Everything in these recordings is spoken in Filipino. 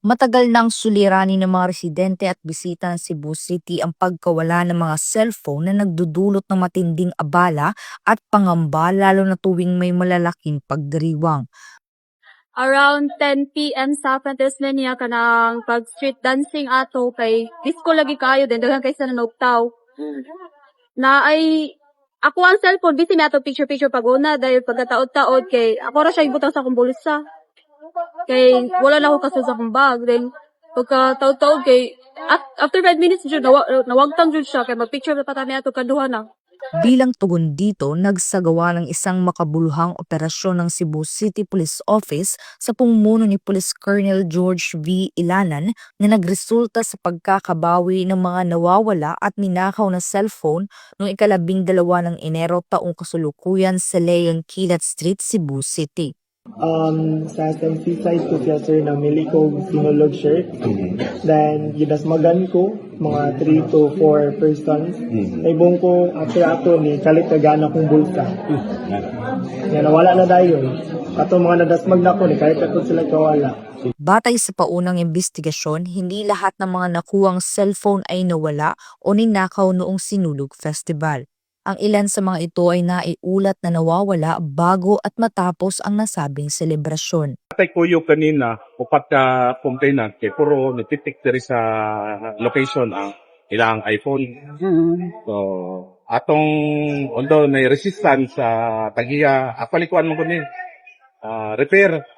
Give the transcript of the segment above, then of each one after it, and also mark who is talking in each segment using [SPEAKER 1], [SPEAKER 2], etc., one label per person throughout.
[SPEAKER 1] Matagal nang suliranin ng mga residente at bisita ng Cebu City ang pagkawala ng mga cellphone na nagdudulot ng matinding abala at pangamba lalo na tuwing may malalaking pagdiriwang.
[SPEAKER 2] Around 10 p.m. sa Fantasman niya kanang pag street dancing ato kay disco lagi kayo din daghan kay sa nanugtaw. Na ay ako ang cellphone busy mi ato picture paguna dahil pagkataod-taod kay ako ra siya ibutang sa akong bulsa. Kay wala na ako kaso sa akong bag then pagkataod-taod kay after 5 minutes jud nawagtang jud siya kay magpicture pa ta mi ato kaduha na.
[SPEAKER 1] Bilang tugon dito, nagsagawa ng isang makabuluhang operasyon ng Cebu City Police Office sa pamumuno ni Police Colonel George V. Ilanan na nagresulta sa pagkakabawi ng mga nawawala at ninakaw na cellphone noong 12 ng Enero taong kasulukuyan sa Leon Quilat Street, Cebu City.
[SPEAKER 3] Sa side ko siya sir na mili ko sinulog shirt. Then ginasmagan ko mga 3 to 4 persons. Naibong ko after ato ni kalit kagana kong bulsa. Nga nawala na dayon. Ato mga nadasmag na ko ni kalit ato sila kawala.
[SPEAKER 1] Batay sa paunang investigasyon, hindi lahat ng mga nakuwang cellphone ay nawala o ninakaw noong Sinulog Festival. Ang ilan sa mga ito ay naiulat na nawawala bago at matapos ang nasabing selebrasyon.
[SPEAKER 4] Atay kuyo kanina, upat ka complainant kay puro nititik diri sa location ang ilang iPhone. So, atong although na resistance sa tagiya, apalikuan mo ko ni repair,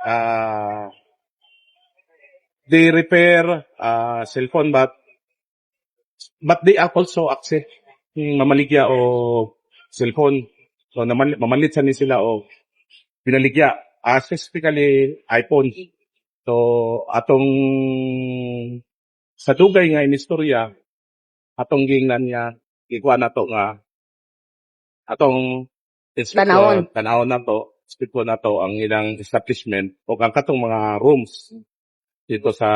[SPEAKER 4] they repair cellphone but they are also access mamaligya o cellphone. So, mamalit sa ni sila o pinaligya. Specifically, iPhone. So, atong sa dugay nga inistorya, atong gingnan niya, ikuha na to nga, atong tanawon na to, inspector na to ang ilang establishment o ang katong mga rooms dito sa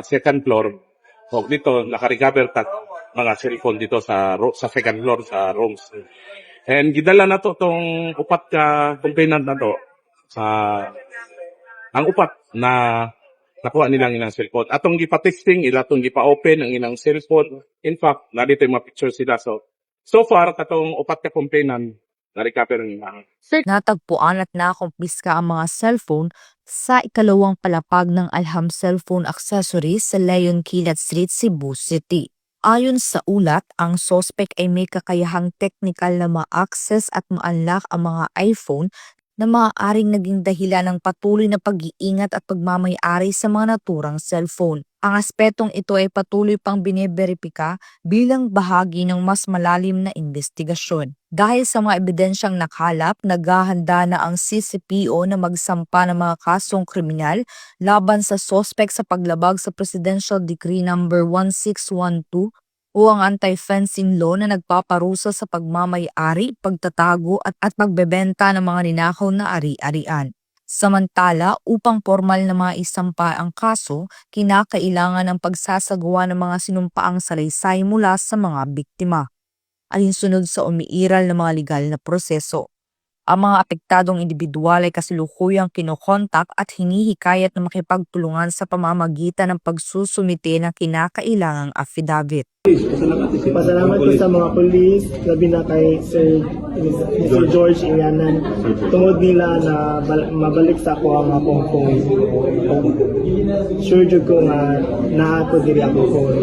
[SPEAKER 4] second floor. O dito, naka-recover mga cellphone dito sa second floor sa rooms. And gidala na to tong upat ka complainant na to sa ang upat na nakuha nilang ilang cellphone. Atong gipa-testing, atong gipa-open ang ilang cellphone. In fact, narito yung mga pictures sila. So far, katong upat ka complainant, na-recover ang ilang.
[SPEAKER 1] Natagpuan at nakumpiska ang mga cellphone sa ikalawang palapag ng Alham Cellphone Accessories sa Leon Quilat Street, Cebu City. Ayon sa ulat, ang sospek ay may kakayahang teknikal na ma-access at ma-unlock ang mga iPhone na maaaring naging dahilan ng patuloy na pag-iingat at pagmamayari sa mga naturang cellphone. Ang aspetong ito ay patuloy pang bineberipika bilang bahagi ng mas malalim na investigasyon. Dahil sa mga ebidensyang nakalap, naghahanda na ang CCPO na magsampa ng mga kasong kriminal laban sa sospek sa paglabag sa Presidential Decree No. 1612 o ang anti-fencing law na nagpaparusa sa pagmamayari, pagtatago at pagbebenta ng mga ninakaw na ari-arian. Samantala, upang formal na maisampa ang kaso, kinakailangan ng pagsasagawa ng mga sinumpaang salaysay mula sa mga biktima, alinsunod sa umiiral na mga legal na proseso. Ang mga apektadong individual ay kasalukuyang kinokontak at hinihikayat na makipagtulungan sa pamamagitan ng pagsusumite ng kinakailangang affidavit.
[SPEAKER 3] Pasalamat ko sa mga police, labi na kay Mr. George Ilanan. Tungod nila na mabalik sa ako ang akong phone. Sure jud ko nga naato diri akong phone.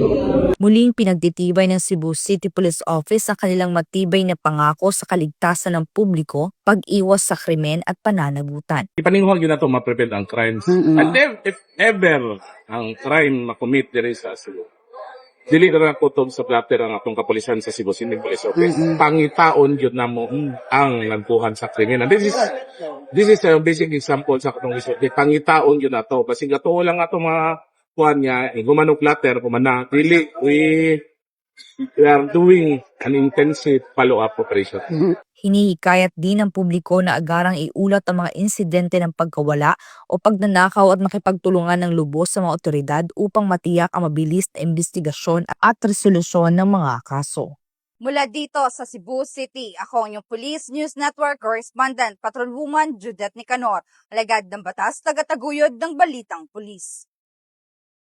[SPEAKER 1] Muling pinagtitibay ng Cebu City Police Office ang kanilang matibay na pangako sa kaligtasan ng publiko, pag-iwas sa krimen at pananagutan.
[SPEAKER 4] Ipaninguhag yun na ito ma-prevent ang crimes. And if ever ang crime makomit diri sa Cebu, dili na kutob sa platter ang atong kapulisan sa Cebu City Police Office. Pangitaon yun na mo ang nagbuhan sa krimen. And this is a basic example sa atong isip. Pangitaon yun na to. Basig ato lang atong mga kuhan niya, gumanong platter, kumana, dili, we are doing an intensive follow-up operation.
[SPEAKER 1] Hinihikayat din ng publiko na agarang iulat ang mga insidente ng pagkawala o pagnanakaw at makipagtulungan ng lubos sa mga otoridad upang matiyak ang mabilis na investigasyon at resolusyon ng mga kaso.
[SPEAKER 5] Mula dito sa Cebu City, ako ang inyong Police News Network Correspondent, Patrolwoman Judith Nicanor, alagad ng batas, tagataguyod ng Balitang Pulis.